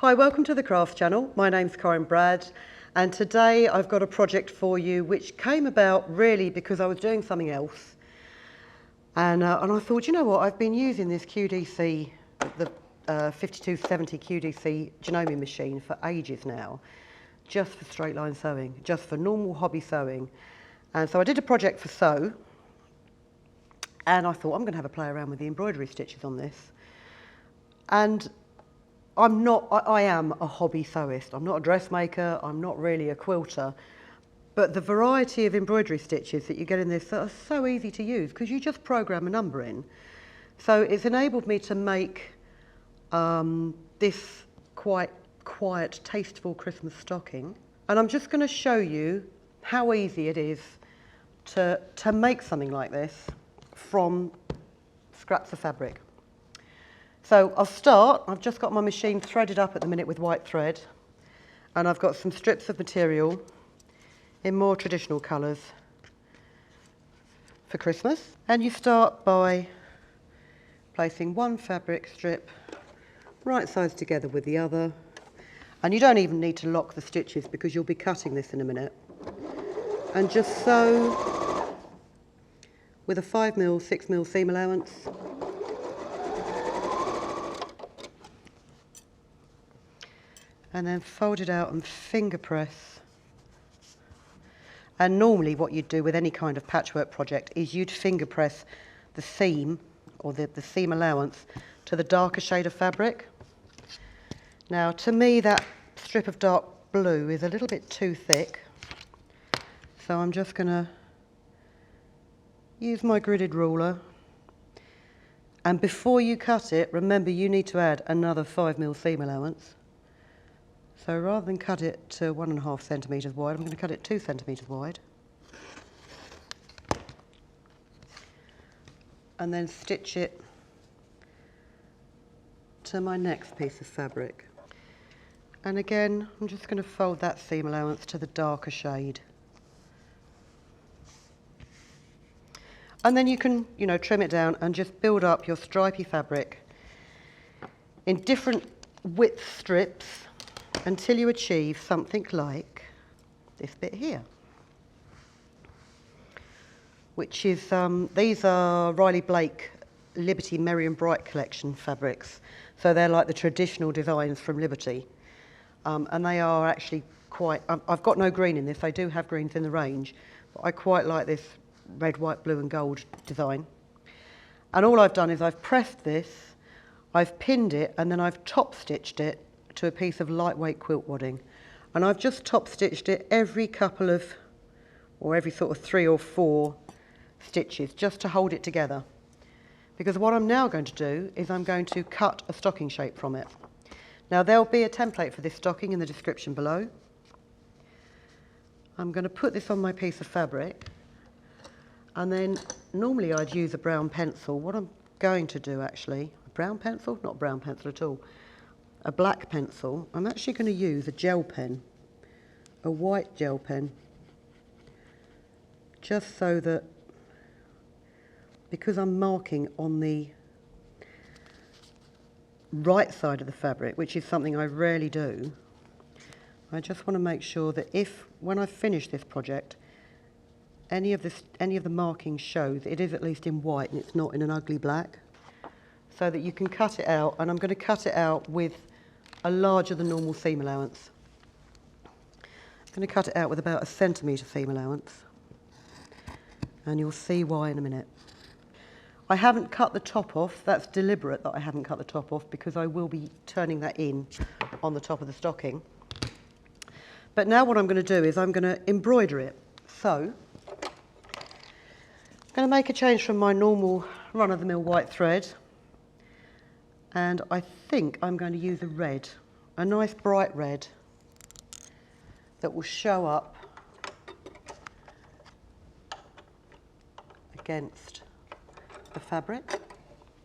Hi, welcome to the Crafts channel. My name's Corinne and today I've got a project for you which came about really because I was doing something else and I thought, you know what, I've been using this QDC, the 5270 QDC Janome machine for ages now, just for straight line sewing, just for normal hobby sewing. And so I did a project for sew and I thought I'm going to have a play around with the embroidery stitches on this. And I am a hobby sewist. I'm not a dressmaker, I'm not really a quilter, but the variety of embroidery stitches that you get in this are so easy to use because you just program a number in. So it's enabled me to make this quite quiet, tasteful Christmas stocking. And I'm just going to show you how easy it is to make something like this from scraps of fabric. So I'll start, I've just got my machine threaded up at the minute with white thread, and I've got some strips of material in more traditional colours for Christmas. And you start by placing one fabric strip right sides together with the other, and you don't even need to lock the stitches because you'll be cutting this in a minute. And just sew with a 5mm, 6mm seam allowance. And then fold it out and finger press. And normally what you'd do with any kind of patchwork project is you'd finger press the seam or the seam allowance to the darker shade of fabric. Now to me that strip of dark blue is a little bit too thick, so I'm just going to use my gridded ruler, and before you cut it, remember you need to add another 5mm seam allowance. So rather than cut it to 1.5 centimetres wide, I'm going to cut it 2 centimetres wide. And then stitch it to my next piece of fabric. And again, I'm just going to fold that seam allowance to the darker shade. And then you can, trim it down and just build up your stripy fabric in different width strips until you achieve something like this bit here, which is, these are Riley Blake Liberty Merry and Bright collection fabrics. So they're like the traditional designs from Liberty. And they are actually quite, I've got no green in this, I do have greens in the range, but I quite like this red, white, blue and gold design. And all I've done is I've pressed this, I've pinned it, and then I've top stitched it to a piece of lightweight quilt wadding, and I've just top stitched it every couple of, or every sort of 3 or 4 stitches just to hold it together, because what I'm now going to do is I'm going to cut a stocking shape from it. Now there'll be a template for this stocking in the description below. I'm going to put this on my piece of fabric, and then normally I'd use a brown pencil. What I'm going to do actually, a brown pencil? Not a brown pencil at all. A black pencil. I'm actually going to use a gel pen, a white gel pen, just so that, because I'm marking on the right side of the fabric, which is something I rarely do, I just want to make sure that when I finish this project, any of the markings show that it is at least in white and it's not in an ugly black, so that you can cut it out. And I'm going to cut it out with a larger than normal seam allowance. I'm going to cut it out with about 1 centimetre seam allowance, and you'll see why in a minute. I haven't cut the top off. That's deliberate that I haven't cut the top off because I will be turning that in on the top of the stocking. But now what I'm going to do is I'm going to embroider it. So I'm going to make a change from my normal run-of-the-mill white thread, and I think I'm going to use a red, a nice bright red that will show up against the fabric.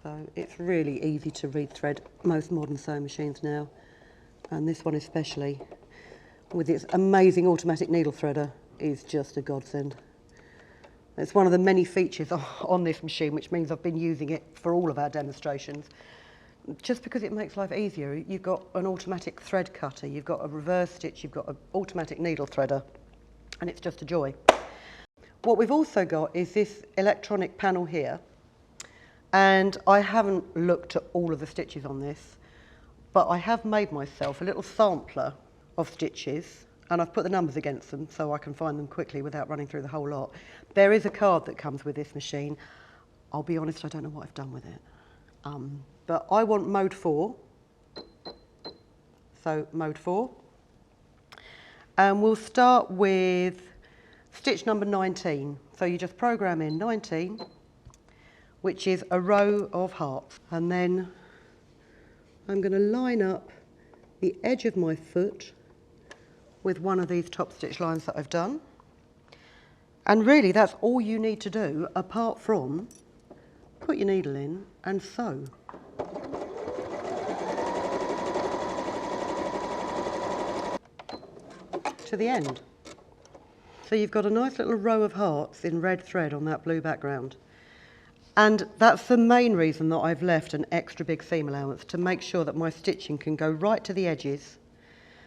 So it's really easy to read thread, most modern sewing machines now, and this one especially, with its amazing automatic needle threader, is just a godsend. It's one of the many features on this machine, which means I've been using it for all of our demonstrations. just because it makes life easier. You've got an automatic thread cutter, you've got a reverse stitch, you've got an automatic needle threader, and it's just a joy. What we've also got is this electronic panel here, and I haven't looked at all of the stitches on this, but I have made myself a little sampler of stitches, and I've put the numbers against them so I can find them quickly without running through the whole lot. There is a card that comes with this machine. I'll be honest, I don't know what I've done with it. But I want mode 4, so mode 4. And we'll start with stitch number 19. So you just program in 19, which is a row of hearts. And then I'm going to line up the edge of my foot with one of these top stitch lines that I've done. And really that's all you need to do, apart from put your needle in and sew. To the end. So you've got a nice little row of hearts in red thread on that blue background. And that's the main reason that I've left an extra big seam allowance, to make sure that my stitching can go right to the edges,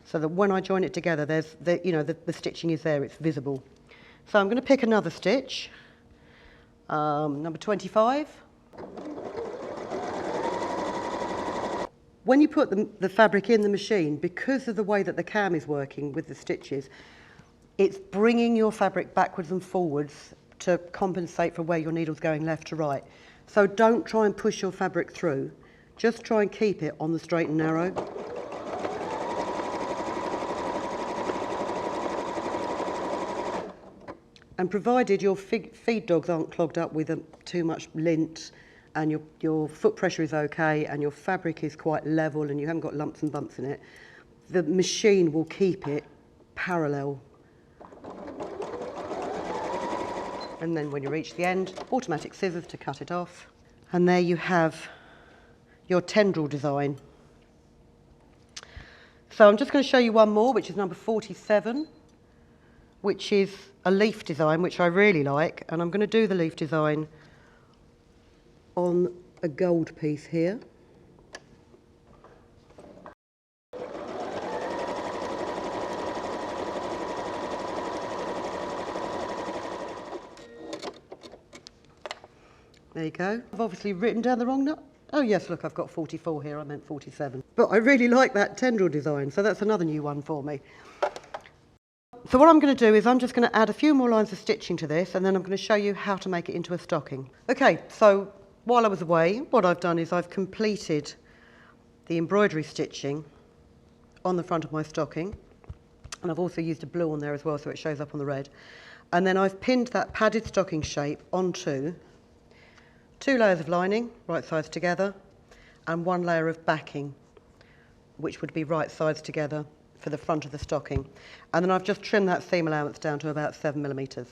so that when I join it together, there's the stitching is there, it's visible. So I'm going to pick another stitch, number 25. When you put the fabric in the machine, because of the way that the cam is working with the stitches, it's bringing your fabric backwards and forwards to compensate for where your needle's going left to right. So don't try and push your fabric through, just try and keep it on the straight and narrow. And provided your feed dogs aren't clogged up with too much lint, and your foot pressure is okay, and your fabric is quite level and you haven't got lumps and bumps in it, the machine will keep it parallel. And then when you reach the end, automatic scissors to cut it off. And there you have your tendril design. So I'm just going to show you one more, which is number 47, which is a leaf design, which I really like. And I'm going to do the leaf design on a gold piece here. There you go. I've obviously written down the wrong number. Oh yes, look, I've got 44 here, I meant 47. But I really like that tendril design, so that's another new one for me. So what I'm going to do is I'm just going to add a few more lines of stitching to this, and then I'm going to show you how to make it into a stocking. Okay, so while I was away, what I've done is I've completed the embroidery stitching on the front of my stocking, and I've also used a blue on there as well so it shows up on the red. And then I've pinned that padded stocking shape onto 2 layers of lining, right sides together, and 1 layer of backing, which would be right sides together for the front of the stocking. And then I've just trimmed that seam allowance down to about 7mm.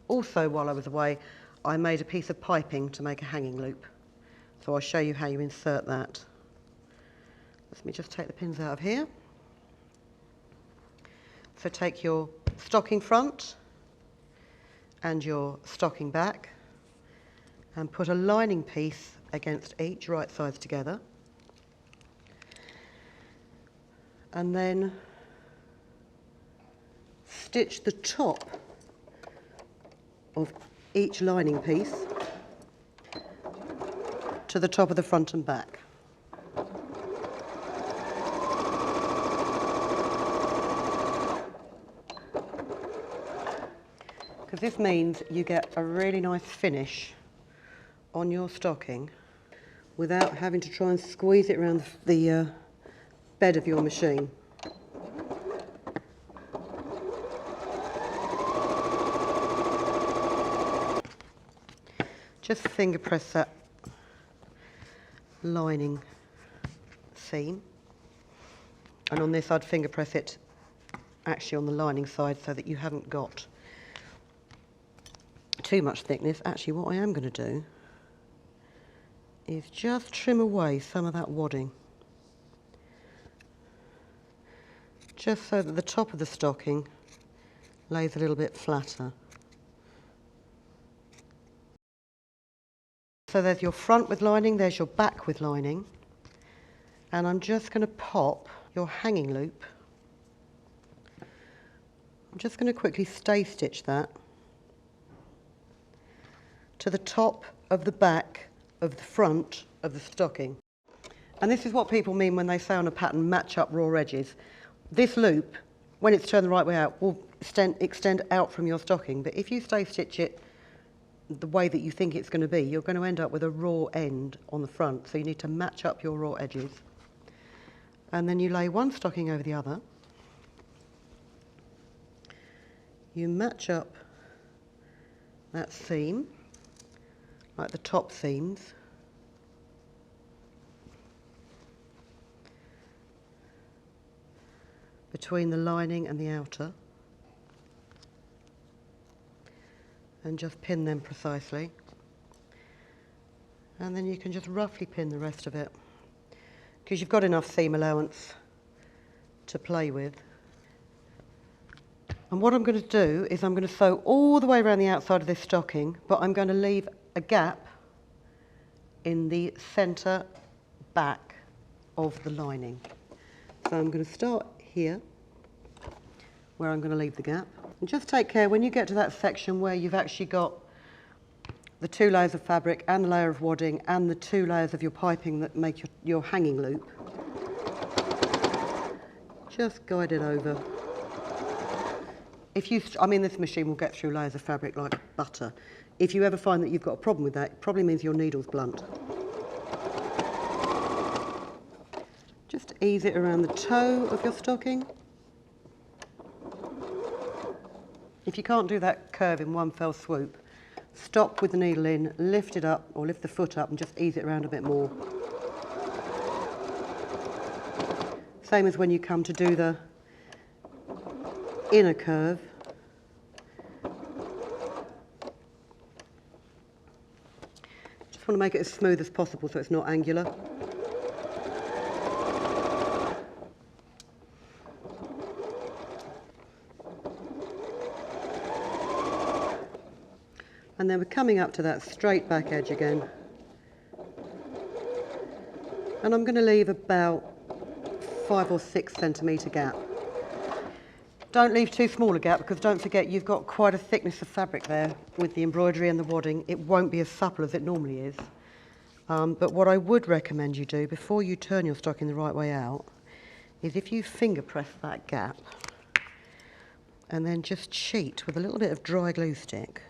Also, while I was away, I made a piece of piping to make a hanging loop. So I'll show you how you insert that. Let me just take the pins out of here. So take your stocking front and your stocking back, and put a lining piece against each, right sides together. And then stitch the top of each lining piece to the top of the front and back. Because this means you get a really nice finish on your stocking without having to try and squeeze it around the bed of your machine. Just finger press that lining seam, and on this I'd finger press it actually on the lining side so that you haven't got too much thickness. Actually, what I am going to do is just trim away some of that wadding, just so that the top of the stocking lays a little bit flatter. So there's your front with lining, there's your back with lining, And I'm just going to pop your hanging loop. I'm just going to quickly stay stitch that to the top of the back of the front of the stocking. And this is what people mean when they say on a pattern, match up raw edges. This loop, when it's turned the right way out, will extend out from your stocking. But if you stay stitch it the way that you think it's going to be, you're going to end up with a raw end on the front. So you need to match up your raw edges. And then you lay one stocking over the other. You match up that seam, like the top seams. Between the lining and the outer. And just pin them precisely. And then you can just roughly pin the rest of it, because you've got enough seam allowance to play with. And what I'm going to do is I'm going to sew all the way around the outside of this stocking, but I'm going to leave a gap in the centre back of the lining. So I'm going to start here, where I'm going to leave the gap. And just take care when you get to that section where you've actually got the 2 layers of fabric and the layer of wadding and the 2 layers of your piping that make your hanging loop. Just guide it over. I mean, this machine will get through layers of fabric like butter. If you ever find that you've got a problem with that, it probably means your needle's blunt. Just ease it around the toe of your stocking. If you can't do that curve in one fell swoop, stop with the needle in, lift it up, or lift the foot up and just ease it around a bit more. Same as when you come to do the inner curve. Just want to make it as smooth as possible so it's not angular. And then we're coming up to that straight back edge again. And I'm going to leave about 5 or 6 centimetre gap. Don't leave too small a gap, because don't forget you've got quite a thickness of fabric there with the embroidery and the wadding. It won't be as supple as it normally is. But what I would recommend you do before you turn your stocking the right way out is if you finger press that gap and then just cheat with a little bit of dry glue stick.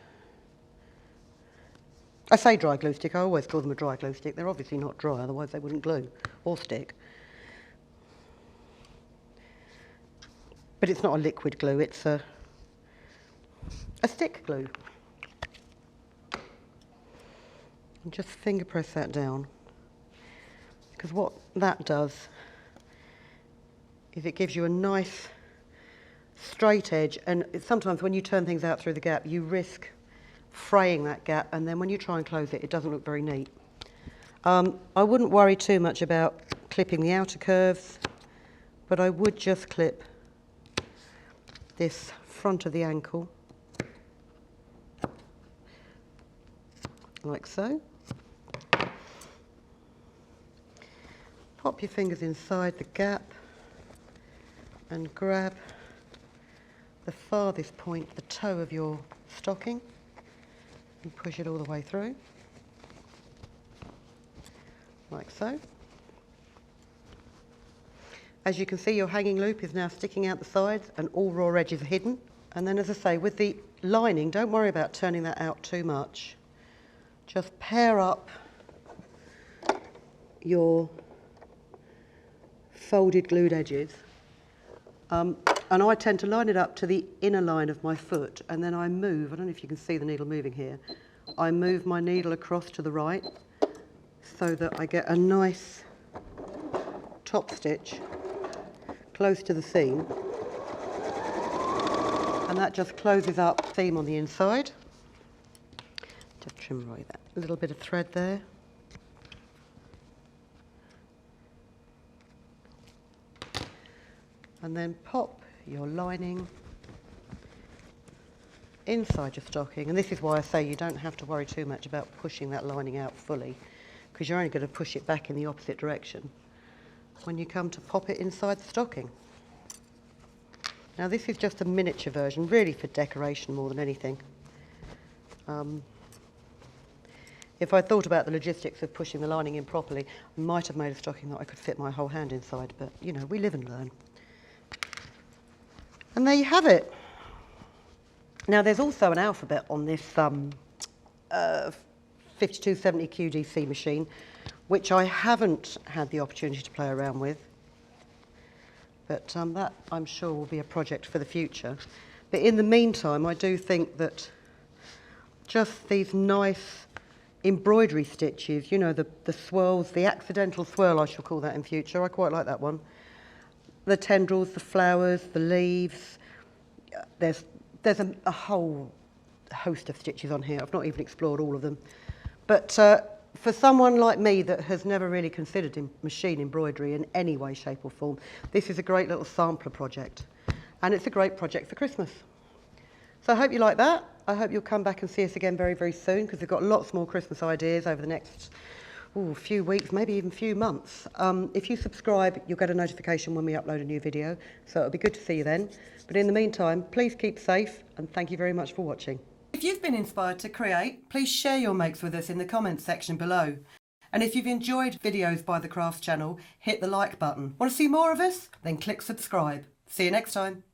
I say dry glue stick, I always call them a dry glue stick. They're obviously not dry, otherwise they wouldn't glue or stick. But it's not a liquid glue, it's a stick glue. And just finger press that down, because what that does is it gives you a nice straight edge, and sometimes when you turn things out through the gap you risk fraying that gap, and then when you try and close it, it doesn't look very neat. I wouldn't worry too much about clipping the outer curves, but I would just clip this front of the ankle, like so. Pop your fingers inside the gap and grab the farthest point, the toe of your stocking, and push it all the way through, like so. As you can see, your hanging loop is now sticking out the sides and all raw edges are hidden. And then, as I say, with the lining, don't worry about turning that out too much. Just pair up your folded glued edges. And I tend to line it up to the inner line of my foot, and then I move, I don't know if you can see the needle moving here, I move my needle across to the right so that I get a nice top stitch close to the seam, and that just closes up the seam on the inside. Just trim away that little bit of thread there. And then pop your lining inside your stocking, and this is why I say you don't have to worry too much about pushing that lining out fully, because you're only going to push it back in the opposite direction. when you come to pop it inside the stocking. Now this is just a miniature version, really for decoration more than anything. If I thought about the logistics of pushing the lining in properly, I might have made a stocking that I could fit my whole hand inside, but you know, we live and learn. And there you have it. Now there's also an alphabet on this 5270 QDC machine, which I haven't had the opportunity to play around with. But that, I'm sure, will be a project for the future. But in the meantime, I do think that just these nice embroidery stitches, you know, the swirls, the accidental swirl, I shall call that in future. I quite like that one. The tendrils, the flowers, the leaves. There's a whole host of stitches on here. I've not even explored all of them. But for someone like me that has never really considered machine embroidery in any way, shape or form, this is a great little sampler project. And it's a great project for Christmas. So I hope you like that. I hope you'll come back and see us again very, very soon, because we've got lots more Christmas ideas over the next few weeks, maybe even few months. If you subscribe, you'll get a notification when we upload a new video. So it'll be good to see you then. But in the meantime, please keep safe, and thank you very much for watching. If you've been inspired to create, please share your makes with us in the comments section below. And if you've enjoyed videos by the Crafts channel, hit the like button. Want to see more of us? Then click subscribe. See you next time.